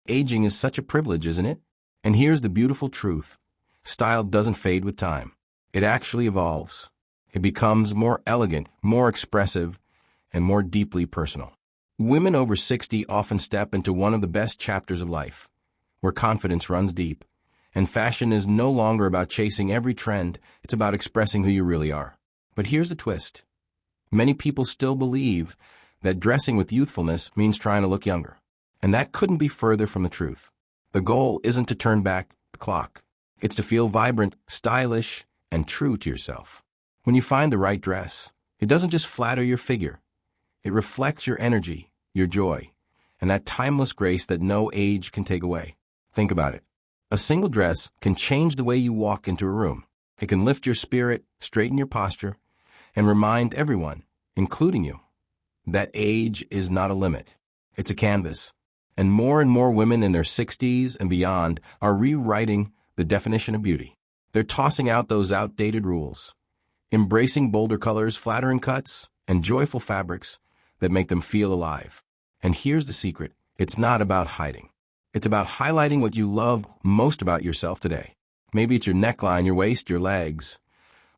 Aging is such a privilege, isn't it? And here's the beautiful truth. Style doesn't fade with time. It actually evolves. It becomes more elegant, more expressive, and more deeply personal. Women over 60 often step into one of the best chapters of life, where confidence runs deep, and fashion is no longer about chasing every trend, it's about expressing who you really are. But here's the twist. Many people still believe that dressing with youthfulness means trying to look younger. And that couldn't be further from the truth. The goal isn't to turn back the clock. It's to feel vibrant, stylish, and true to yourself. When you find the right dress, it doesn't just flatter your figure. It reflects your energy, your joy, and that timeless grace that no age can take away. Think about it. A single dress can change the way you walk into a room. It can lift your spirit, straighten your posture, and remind everyone, including you, that age is not a limit. It's a canvas. And more women in their 60s and beyond are rewriting the definition of beauty. They're tossing out those outdated rules, embracing bolder colors, flattering cuts, and joyful fabrics that make them feel alive. And here's the secret. It's not about hiding. It's about highlighting what you love most about yourself today. Maybe it's your neckline, your waist, your legs,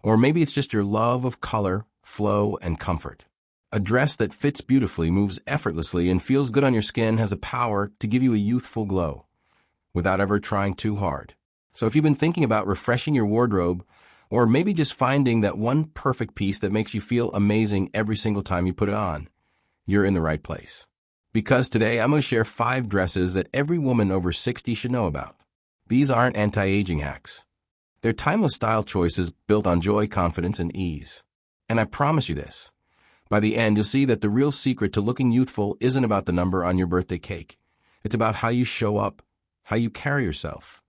or maybe it's just your love of color, flow, and comfort. A dress that fits beautifully, moves effortlessly, and feels good on your skin has the power to give you a youthful glow without ever trying too hard. So if you've been thinking about refreshing your wardrobe, or maybe just finding that one perfect piece that makes you feel amazing every single time you put it on, you're in the right place. Because today I'm going to share 5 dresses that every woman over 60 should know about. These aren't anti-aging hacks. They're timeless style choices built on joy, confidence, and ease. And I promise you this. By the end, you'll see that the real secret to looking youthful isn't about the number on your birthday cake. It's about how you show up, how you carry yourself,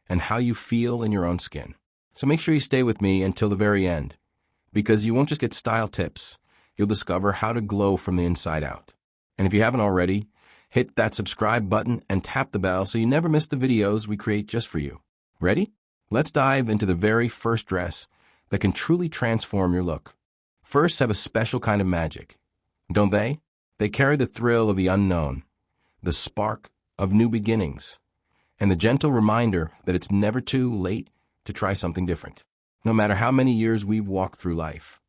and how you feel in your own skin. So make sure you stay with me until the very end, because you won't just get style tips, you'll discover how to glow from the inside out. And if you haven't already, hit that subscribe button and tap the bell so you never miss the videos we create just for you. Ready? Let's dive into the very first dress that can truly transform your look. Firsts have a special kind of magic, don't they? They carry the thrill of the unknown, the spark of new beginnings, and the gentle reminder that it's never too late to try something different. No matter how many years we've walked through life,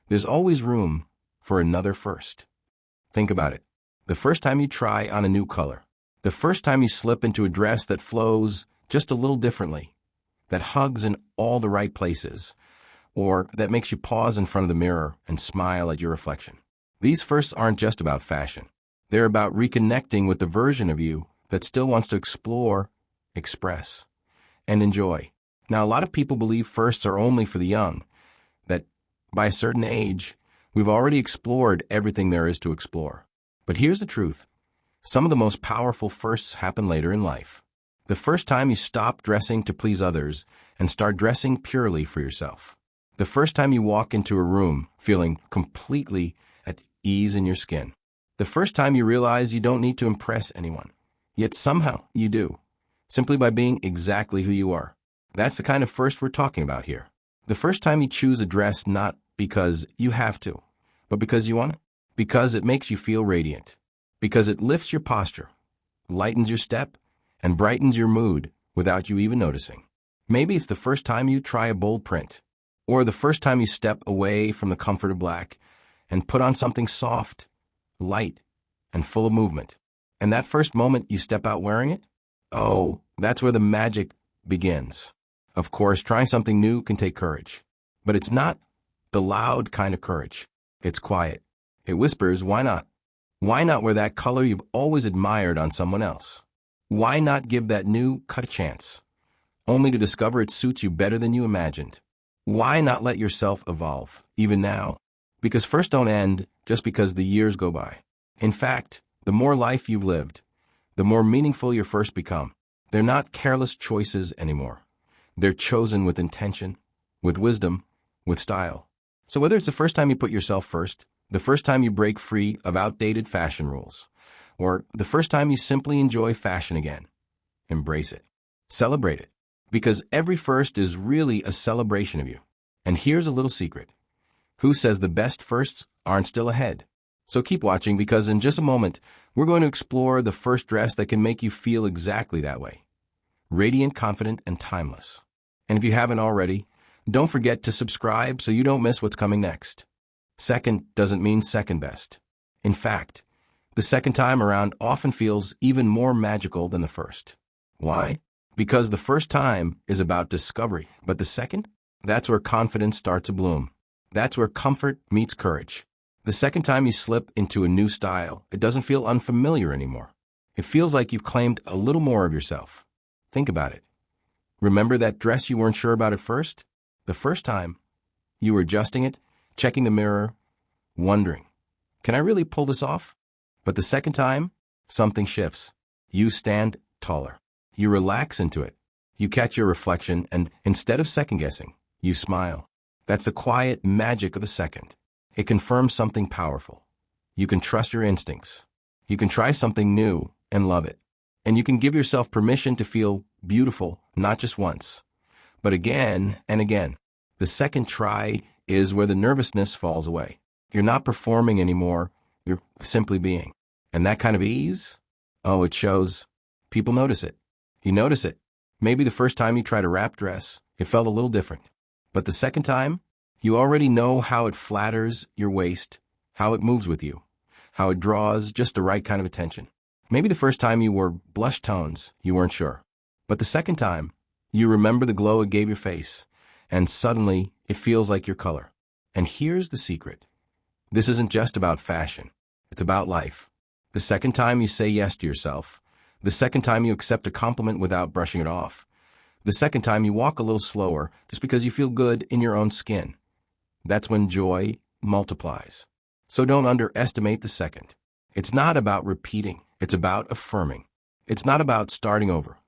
there's always room for another first. Think about it. The first time you try on a new color, the first time you slip into a dress that flows just a little differently, that hugs in all the right places, or that makes you pause in front of the mirror and smile at your reflection. These firsts aren't just about fashion. They're about reconnecting with the version of you that still wants to explore, express, and enjoy. Now, a lot of people believe firsts are only for the young, that by a certain age, we've already explored everything there is to explore. But here's the truth. Some of the most powerful firsts happen later in life. The first time you stop dressing to please others and start dressing purely for yourself. The first time you walk into a room feeling completely at ease in your skin. The first time you realize you don't need to impress anyone, yet somehow you do, simply by being exactly who you are. That's the kind of first we're talking about here. The first time you choose a dress not because you have to, but because you want it. Because it makes you feel radiant. Because it lifts your posture, lightens your step, and brightens your mood without you even noticing. Maybe it's the first time you try a bold print, or the first time you step away from the comfort of black and put on something soft, light, and full of movement. And that first moment you step out wearing it, oh, that's where the magic begins. Of course, trying something new can take courage, but it's not the loud kind of courage. It's quiet. It whispers, why not? Why not wear that color you've always admired on someone else? Why not give that new cut a chance, only to discover it suits you better than you imagined? Why not let yourself evolve, even now? Because firsts don't end just because the years go by. In fact, the more life you've lived, the more meaningful your firsts become. They're not careless choices anymore. They're chosen with intention, with wisdom, with style. So whether it's the first time you put yourself first, the first time you break free of outdated fashion rules, or the first time you simply enjoy fashion again, embrace it. Celebrate it. Because every first is really a celebration of you. And here's a little secret. Who says the best firsts aren't still ahead? So keep watching, because in just a moment, we're going to explore the first dress that can make you feel exactly that way. Radiant, confident, and timeless. And if you haven't already, don't forget to subscribe so you don't miss what's coming next. Second doesn't mean second best. In fact, the second time around often feels even more magical than the first. Why? Because the first time is about discovery, but the second? That's where confidence starts to bloom. That's where comfort meets courage. The second time you slip into a new style, it doesn't feel unfamiliar anymore. It feels like you've claimed a little more of yourself. Think about it. Remember that dress you weren't sure about at first? The first time, you were adjusting it, checking the mirror, wondering, can I really pull this off? But the second time, something shifts. You stand taller. You relax into it. You catch your reflection, and instead of second-guessing, you smile. That's the quiet magic of the second. It confirms something powerful. You can trust your instincts. You can try something new and love it. And you can give yourself permission to feel beautiful, not just once, but again and again. The second try is where the nervousness falls away. You're not performing anymore. You're simply being. And that kind of ease, oh, it shows. People notice it. You notice it. Maybe the first time you tried a wrap dress, it felt a little different. But the second time, you already know how it flatters your waist, how it moves with you, how it draws just the right kind of attention. Maybe the first time you wore blush tones, you weren't sure. But the second time, you remember the glow it gave your face, and suddenly it feels like your color. And here's the secret. This isn't just about fashion. It's about life. The second time you say yes to yourself, the second time you accept a compliment without brushing it off, the second time you walk a little slower just because you feel good in your own skin, that's when joy multiplies. So don't underestimate the second. It's not about repeating. It's about affirming. It's not about starting over.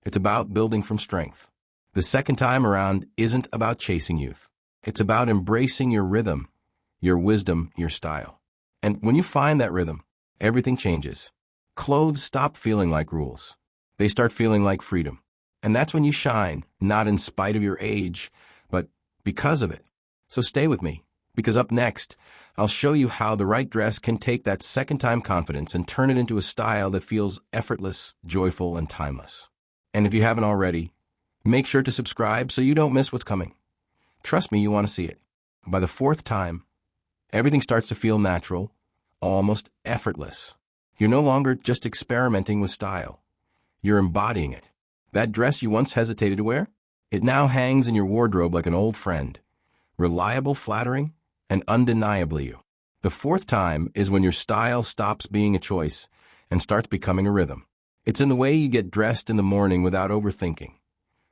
It's about building from strength. The second time around isn't about chasing youth. It's about embracing your rhythm, your wisdom, your style. And when you find that rhythm, everything changes. Clothes stop feeling like rules. They start feeling like freedom. And that's when you shine, not in spite of your age, but because of it. So stay with me, because up next, I'll show you how the right dress can take that second-time confidence and turn it into a style that feels effortless, joyful, and timeless. And if you haven't already, make sure to subscribe so you don't miss what's coming. Trust me, you want to see it. By the fourth time, everything starts to feel natural, almost effortless. You're no longer just experimenting with style. You're embodying it. That dress you once hesitated to wear, it now hangs in your wardrobe like an old friend. Reliable, flattering, and undeniably you. The fourth time is when your style stops being a choice and starts becoming a rhythm. It's in the way you get dressed in the morning without overthinking.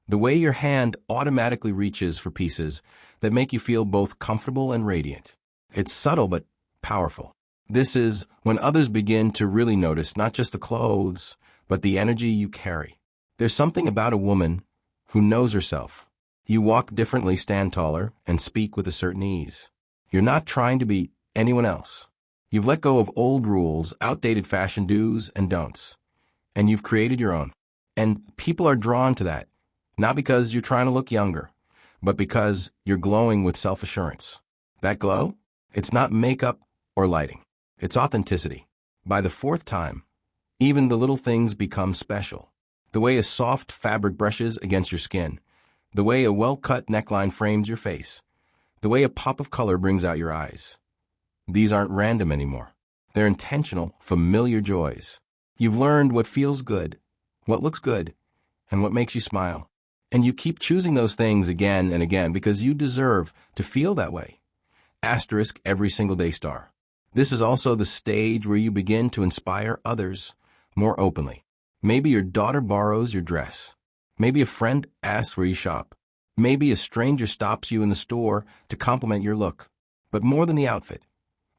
The way your hand automatically reaches for pieces that make you feel both comfortable and radiant. It's subtle but powerful. This is when others begin to really notice not just the clothes, but the energy you carry. There's something about a woman who knows herself. You walk differently, stand taller, and speak with a certain ease. You're not trying to be anyone else. You've let go of old rules, outdated fashion do's and don'ts, and you've created your own. And people are drawn to that, not because you're trying to look younger, but because you're glowing with self-assurance. That glow? It's not makeup or lighting. It's authenticity. By the fourth time, even the little things become special. The way a soft fabric brushes against your skin, the way a well-cut neckline frames your face, the way a pop of color brings out your eyes. These aren't random anymore. They're intentional, familiar joys. You've learned what feels good, what looks good, and what makes you smile. And you keep choosing those things again and again because you deserve to feel that way. Asterisk every single day star. This is also the stage where you begin to inspire others more openly. Maybe your daughter borrows your dress. Maybe a friend asks where you shop. Maybe a stranger stops you in the store to compliment your look. But more than the outfit,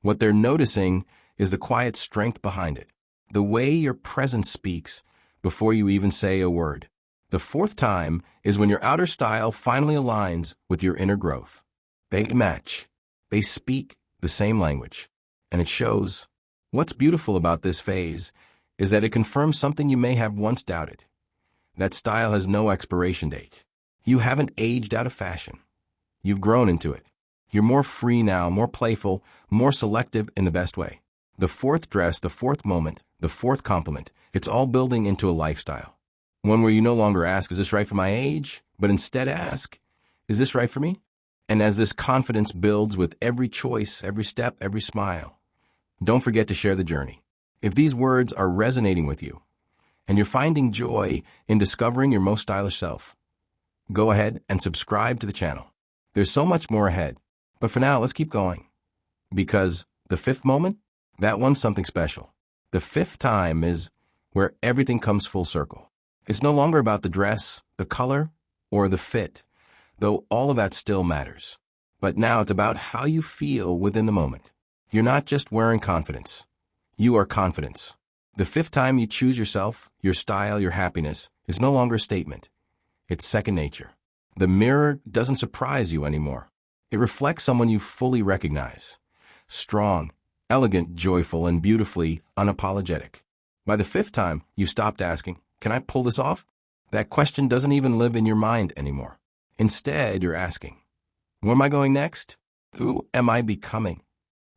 what they're noticing is the quiet strength behind it. The way your presence speaks before you even say a word. The fourth time is when your outer style finally aligns with your inner growth. They match. They speak the same language. And it shows. What's beautiful about this phase is that it confirms something you may have once doubted. That style has no expiration date. You haven't aged out of fashion. You've grown into it. You're more free now, more playful, more selective in the best way. The fourth dress, the fourth moment, the fourth compliment, it's all building into a lifestyle. One where you no longer ask, is this right for my age? But instead ask, is this right for me? And as this confidence builds with every choice, every step, every smile, don't forget to share the journey. If these words are resonating with you, and you're finding joy in discovering your most stylish self, go ahead and subscribe to the channel. There's so much more ahead. But for now, let's keep going. Because the fifth moment, that one's something special. The fifth time is where everything comes full circle. It's no longer about the dress, the color, or the fit, though all of that still matters. But now it's about how you feel within the moment. You're not just wearing confidence. You are confidence. The fifth time you choose yourself, your style, your happiness, is no longer a statement. It's second nature. The mirror doesn't surprise you anymore. It reflects someone you fully recognize. Strong, elegant, joyful, and beautifully unapologetic. By the fifth time, you stopped asking, can I pull this off? That question doesn't even live in your mind anymore. Instead, you're asking, where am I going next? Who am I becoming?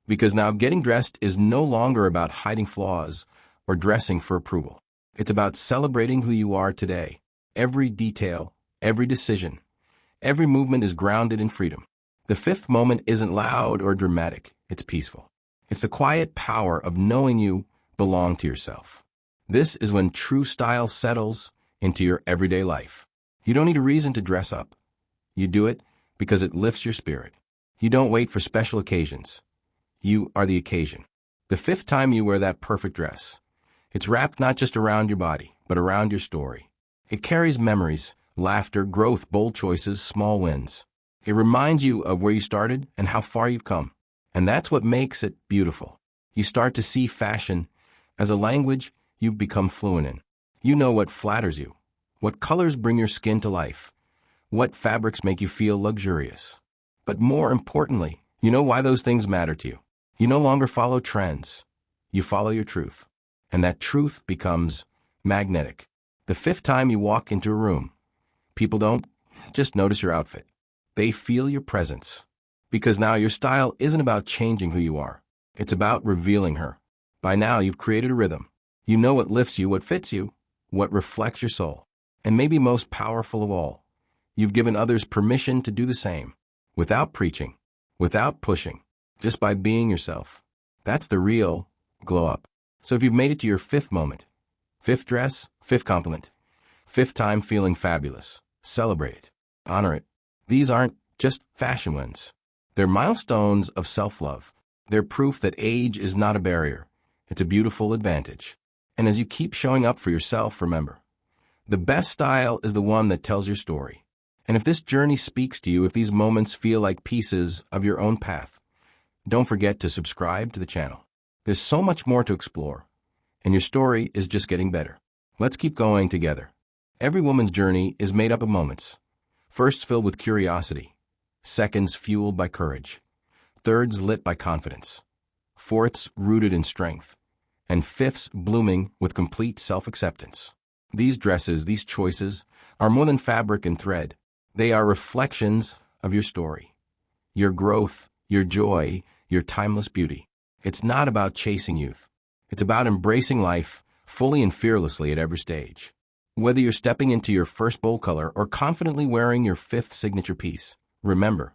Because now getting dressed is no longer about hiding flaws or dressing for approval. It's about celebrating who you are today. Every detail, every decision, every movement is grounded in freedom. The fifth moment isn't loud or dramatic. It's peaceful. It's the quiet power of knowing you belong to yourself. This is when true style settles into your everyday life. You don't need a reason to dress up. You do it because it lifts your spirit. You don't wait for special occasions. You are the occasion. The fifth time you wear that perfect dress, it's wrapped not just around your body, but around your story. It carries memories, laughter, growth, bold choices, small wins. It reminds you of where you started and how far you've come. And that's what makes it beautiful. You start to see fashion as a language you've become fluent in. You know what flatters you, what colors bring your skin to life, what fabrics make you feel luxurious. But more importantly, you know why those things matter to you. You no longer follow trends. You follow your truth. And that truth becomes magnetic. The fifth time you walk into a room, people don't just notice your outfit. They feel your presence. Because now your style isn't about changing who you are. It's about revealing her. By now, you've created a rhythm. You know what lifts you, what fits you, what reflects your soul. And maybe most powerful of all, you've given others permission to do the same. Without preaching, without pushing, just by being yourself. That's the real glow up. So if you've made it to your fifth moment, fifth dress, fifth compliment, fifth time feeling fabulous, celebrate it. Honor it. These aren't just fashion wins. They're milestones of self-love. They're proof that age is not a barrier. It's a beautiful advantage. And as you keep showing up for yourself, remember, the best style is the one that tells your story. And if this journey speaks to you, if these moments feel like pieces of your own path, don't forget to subscribe to the channel. There's so much more to explore, and your story is just getting better. Let's keep going together. Every woman's journey is made up of moments. Firsts filled with curiosity, seconds fueled by courage, thirds lit by confidence, fourths rooted in strength, and fifths blooming with complete self-acceptance. These dresses, these choices, are more than fabric and thread. They are reflections of your story, your growth, your joy, your timeless beauty. It's not about chasing youth. It's about embracing life fully and fearlessly at every stage. Whether you're stepping into your first bold color or confidently wearing your fifth signature piece, remember,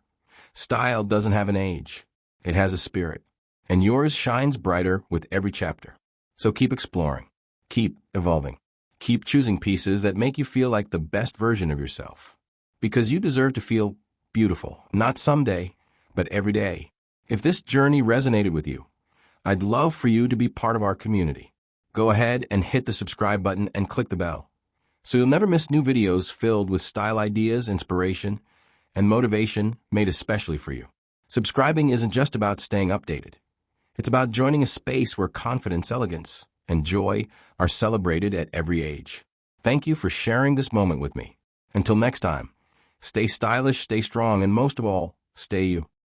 style doesn't have an age. It has a spirit. And yours shines brighter with every chapter. So keep exploring. Keep evolving. Keep choosing pieces that make you feel like the best version of yourself. Because you deserve to feel beautiful, not someday, but every day. If this journey resonated with you, I'd love for you to be part of our community. Go ahead and hit the subscribe button and click the bell, so you'll never miss new videos filled with style ideas, inspiration, and motivation made especially for you. Subscribing isn't just about staying updated. It's about joining a space where confidence, elegance, and joy are celebrated at every age. Thank you for sharing this moment with me. Until next time, stay stylish, stay strong, and most of all, stay you.